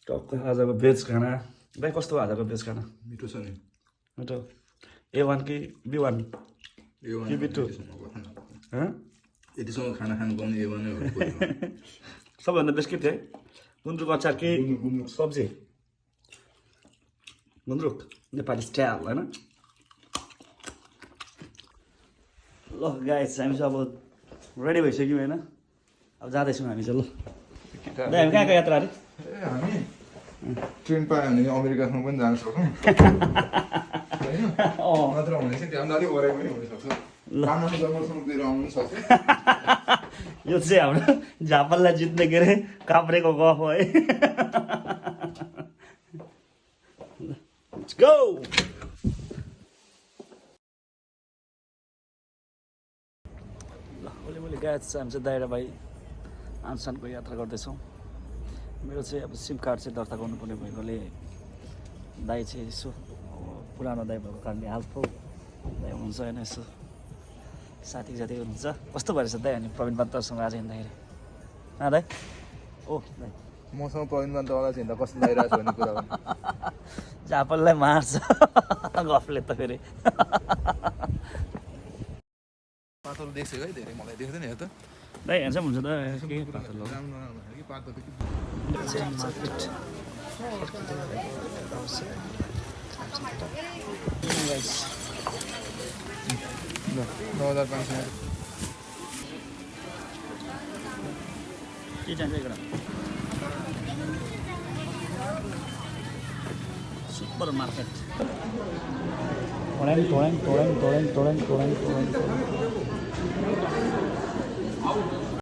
टक्क आजको भेज खाना भाइ कस्तो आजको भेज खाना मिठो छ नि मिठो A1 कि B1 A1 कि B2 यतिसम्म खाना खानु पाउने A1 नै हो सबभन्दा बेस्ट के थियो है गुन्द्रुक अचार कि सब्जी गुन्द्रुक नेपाली स्टाइल होइन ल गाइस हामी चाहिँ अब रेडी भइसक्यौँ होइन अब जाँदैछौँ हामी चाहिँ ल दाइ हामी कहाँको यात्रा अरे हामी ट्रेन पायो भने अमेरिकासम्म पनि जान सक्छौँ होइन नत्र भने चाहिँ त्यहाँ अलिक वराइ पनि हुनसक्छ राम्रो जङ्गलसम्मतिर आउनु पनि सक्छ यो चाहिँ हाम्रो झापललाई जित्ने के अरे काभ्रेको गफ हो है Let's go! मैले गायत चाहिँ हामी चाहिँ दाइरा भाइ आनसानको यात्रा गर्दैछौँ मेरो चाहिँ अब सिम कार्ड चाहिँ दर्ता गर्नुपर्ने भएकोले दाइ चाहिँ यसो पुरानो दाइ भएको कारणले हेल्पफुल दाइ हुनुहुन्छ होइन यसो साथी हुनुहुन्छ कस्तो भएछ दाइ अनि प्रवीण बान्तरसँग आज हिँड्दाखेरि दाइ ओ दाइ मसँग प्रवीण बान्तवाला चाहिँ हिँड्दा कस्तो लागिरहेको छ भन्ने कुरा हो झापललाई मार्छ गफले त फेरि पातलो देख्छु है धेरै मलाई देख्दैन यो त दाइ हेर्छ हुन्छ त के पातलो राम्रो नराम्रो कि पातलो कि Guys. 9500 के चाहिन्छ ఇక్కడ सुपर मार्केट टोरेङ